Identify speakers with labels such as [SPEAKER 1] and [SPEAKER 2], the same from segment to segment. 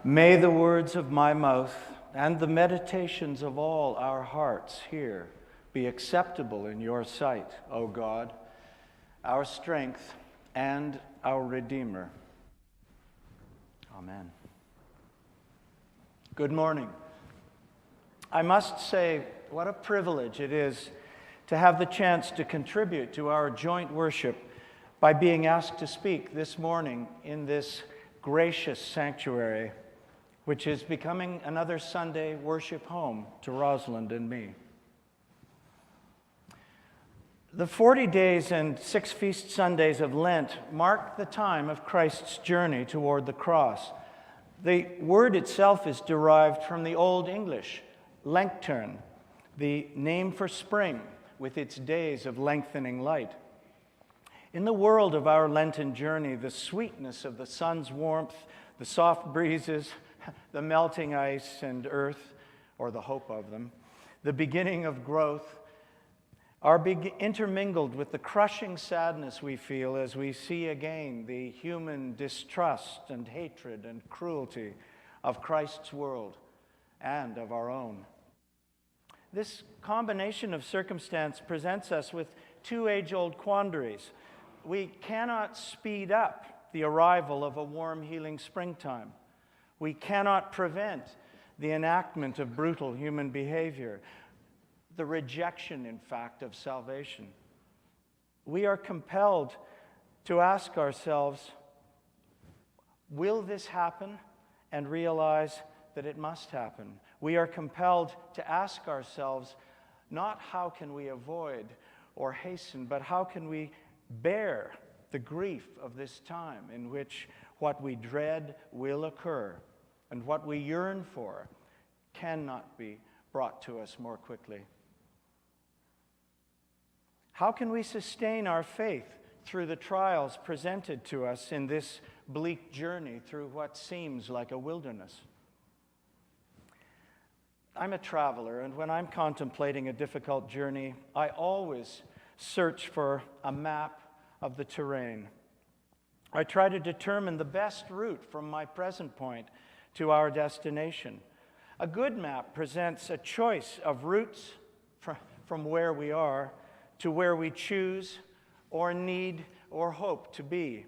[SPEAKER 1] May the words of my mouth and the meditations of all our hearts here be acceptable in your sight, O God, our strength and our Redeemer. Amen. Good morning. I must say, what a privilege it is to have the chance to contribute to our joint worship by being asked to speak this morning in this gracious sanctuary, which is becoming another Sunday worship home to Rosalind and me. The 40 days and 6 feast Sundays of Lent mark the time of Christ's journey toward the cross. The word itself is derived from the Old English, Lenten, the name for spring, with its days of lengthening light. In the world of our Lenten journey, the sweetness of the sun's warmth, the soft breezes, the melting ice and earth, or the hope of them, the beginning of growth, are intermingled with the crushing sadness we feel as we see again the human distrust and hatred and cruelty of Christ's world and of our own. This combination of circumstance presents us with two age-old quandaries. We cannot speed up the arrival of a warm, healing springtime. We cannot prevent the enactment of brutal human behavior, the rejection, in fact, of salvation. We are compelled to ask ourselves, will this happen? And realize that it must happen. We are compelled to ask ourselves, not how can we avoid or hasten, but how can we bear the grief of this time in which what we dread will occur and what we yearn for cannot be brought to us more quickly. How can we sustain our faith through the trials presented to us in this bleak journey through what seems like a wilderness? I'm a traveler, and when I'm contemplating a difficult journey, I always search for a map of the terrain. I try to determine the best route from my present point to our destination. A good map presents a choice of routes from where we are to where we choose or need or hope to be.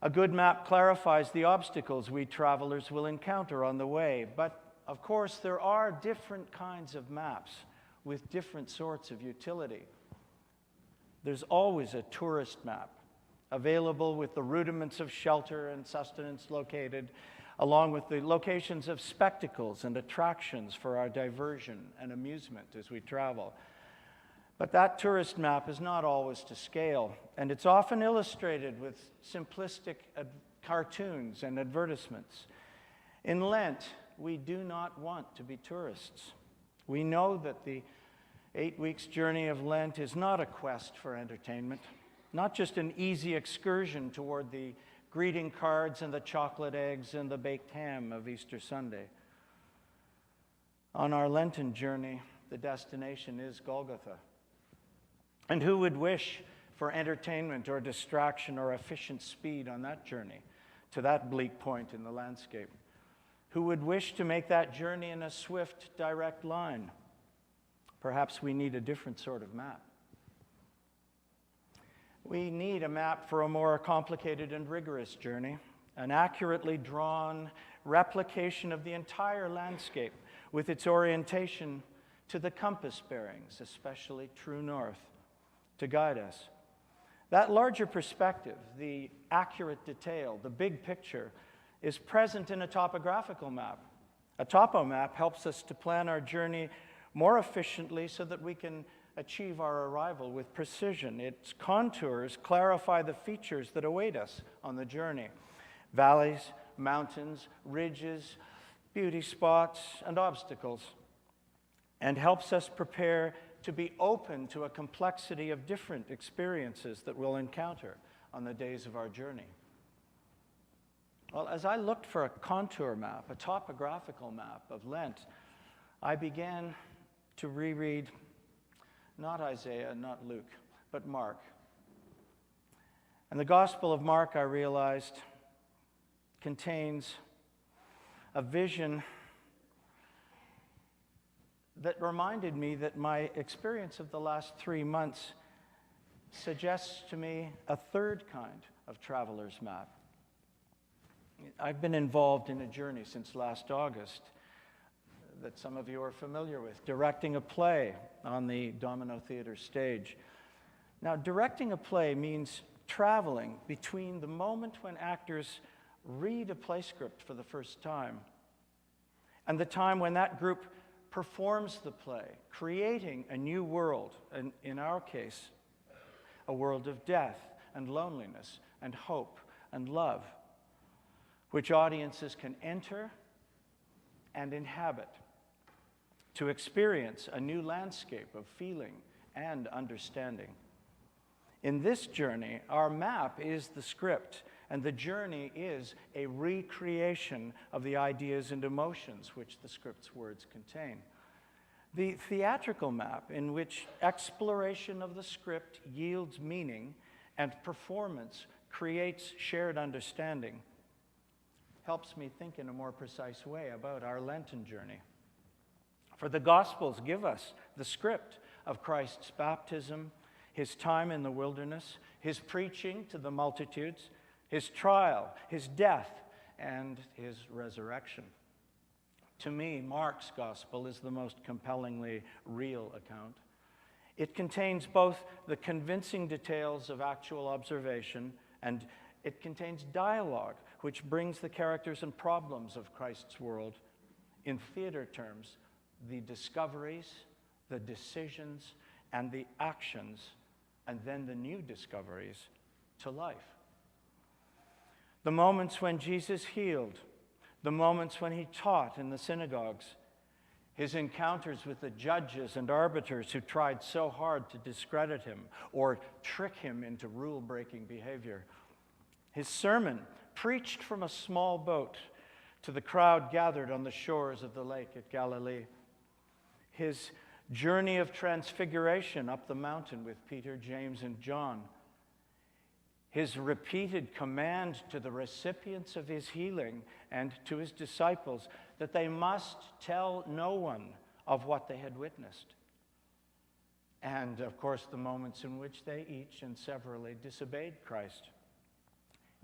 [SPEAKER 1] A good map clarifies the obstacles we travelers will encounter on the way, but of course there are different kinds of maps with different sorts of utility. There's always a tourist map available with the rudiments of shelter and sustenance located, along with the locations of spectacles and attractions for our diversion and amusement as we travel. But that tourist map is not always to scale, and it's often illustrated with simplistic cartoons and advertisements. In Lent, we do not want to be tourists. We know that the 8 weeks journey of Lent is not a quest for entertainment, not just an easy excursion toward the greeting cards and the chocolate eggs and the baked ham of Easter Sunday. On our Lenten journey, the destination is Golgotha. And who would wish for entertainment or distraction or efficient speed on that journey to that bleak point in the landscape? Who would wish to make that journey in a swift, direct line? Perhaps we need a different sort of map. We need a map for a more complicated and rigorous journey, an accurately drawn replication of the entire landscape with its orientation to the compass bearings, especially true north, to guide us. That larger perspective, the accurate detail, the big picture, is present in a topographical map. A topo map helps us to plan our journey more efficiently so that we can achieve our arrival with precision. Its contours clarify the features that await us on the journey: valleys, mountains, ridges, beauty spots, and obstacles, and helps us prepare to be open to a complexity of different experiences that we'll encounter on the days of our journey. Well, as I looked for a contour map, a topographical map of Lent, I began to reread not Isaiah, not Luke, but Mark. And the Gospel of Mark, I realized, contains a vision that reminded me that my experience of the last 3 months suggests to me a third kind of traveler's map. I've been involved in a journey since last August that some of you are familiar with, directing a play on the Domino Theater stage. Now, directing a play means traveling between the moment when actors read a play script for the first time and the time when that group performs the play, creating a new world, and in our case, a world of death and loneliness and hope and love, which audiences can enter and inhabit to experience a new landscape of feeling and understanding. In this journey, our map is the script, and the journey is a recreation of the ideas and emotions which the script's words contain. The theatrical map, in which exploration of the script yields meaning and performance creates shared understanding, helps me think in a more precise way about our Lenten journey. For the Gospels give us the script of Christ's baptism, his time in the wilderness, his preaching to the multitudes, his trial, his death, and his resurrection. To me, Mark's Gospel is the most compellingly real account. It contains both the convincing details of actual observation and it contains dialogue which brings the characters and problems of Christ's world, in theater terms, the discoveries, the decisions, and the actions, and then the new discoveries to life. The moments when Jesus healed, the moments when he taught in the synagogues, his encounters with the judges and arbiters who tried so hard to discredit him or trick him into rule-breaking behavior, his sermon preached from a small boat to the crowd gathered on the shores of the lake at Galilee, his journey of transfiguration up the mountain with Peter, James, and John, his repeated command to the recipients of his healing and to his disciples that they must tell no one of what they had witnessed. And, of course, the moments in which they each and severally disobeyed Christ,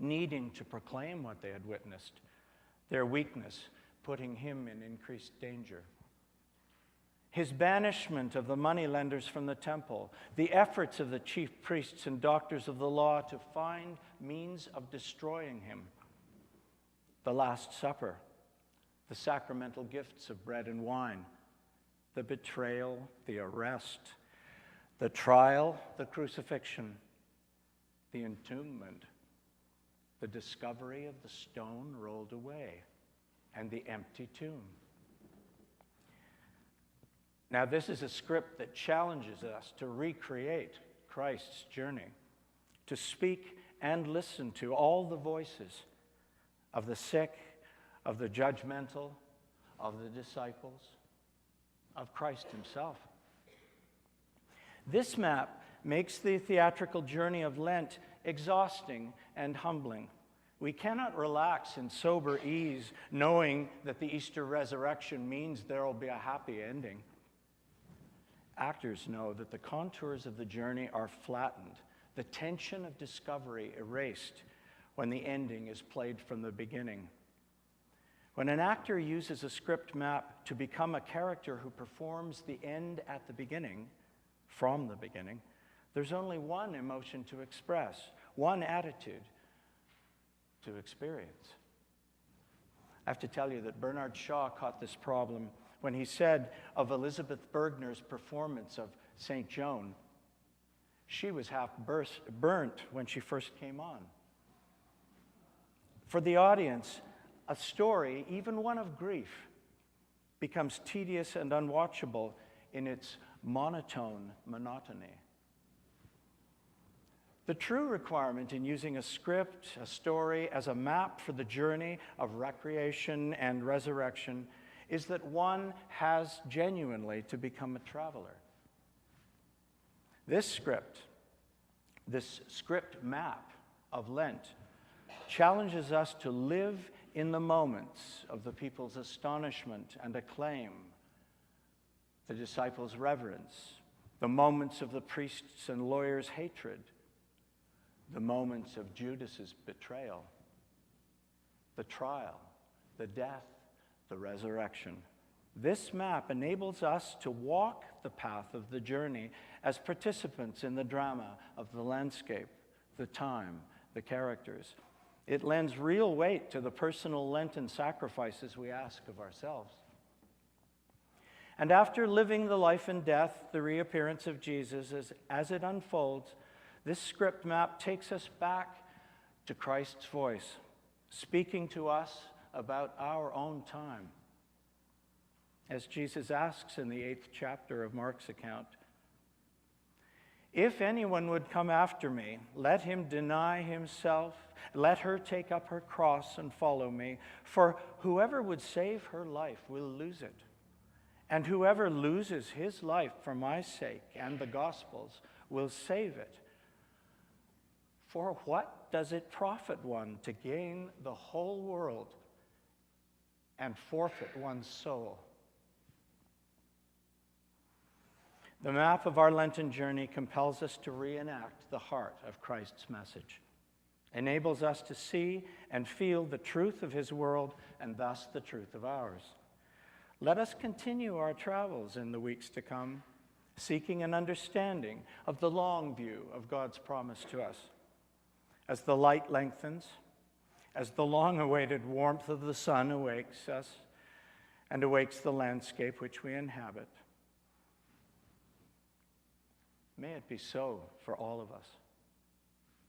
[SPEAKER 1] needing to proclaim what they had witnessed, their weakness putting him in increased danger. His banishment of the moneylenders from the temple, the efforts of the chief priests and doctors of the law to find means of destroying him, the Last Supper, the sacramental gifts of bread and wine, the betrayal, the arrest, the trial, the crucifixion, the entombment, the discovery of the stone rolled away, and the empty tomb. Now, this is a script that challenges us to recreate Christ's journey, to speak and listen to all the voices of the sick, of the judgmental, of the disciples, of Christ himself. This map makes the theatrical journey of Lent exhausting and humbling. We cannot relax in sober ease knowing that the Easter resurrection means there will be a happy ending. Actors know that the contours of the journey are flattened, the tension of discovery erased when the ending is played from the beginning. When an actor uses a script map to become a character who performs the end at the beginning, from the beginning, there's only one emotion to express, one attitude to experience. I have to tell you that Bernard Shaw caught this problem when he said of Elizabeth Bergner's performance of St. Joan, she was half burnt when she first came on. For the audience, a story, even one of grief, becomes tedious and unwatchable in its monotone monotony. The true requirement in using a script, a story, as a map for the journey of recreation and resurrection is that one has genuinely to become a traveler. This script map of Lent, challenges us to live in the moments of the people's astonishment and acclaim, the disciples' reverence, the moments of the priests' and lawyers' hatred, the moments of Judas's betrayal, the trial, the death, the resurrection. This map enables us to walk the path of the journey as participants in the drama of the landscape, the time, the characters. It lends real weight to the personal Lenten sacrifices we ask of ourselves. And after living the life and death, the reappearance of Jesus, as it unfolds, this script map takes us back to Christ's voice, speaking to us about our own time. As Jesus asks in the 8th chapter of Mark's account, "If anyone would come after me, let him deny himself, let her take up her cross and follow me. For whoever would save her life will lose it. And whoever loses his life for my sake and the gospel's will save it. For what does it profit one to gain the whole world and forfeit one's soul?" The map of our Lenten journey compels us to reenact the heart of Christ's message, enables us to see and feel the truth of his world and thus the truth of ours. Let us continue our travels in the weeks to come, seeking an understanding of the long view of God's promise to us. As the light lengthens, as the long-awaited warmth of the sun awakes us and awakes the landscape which we inhabit, may it be so for all of us.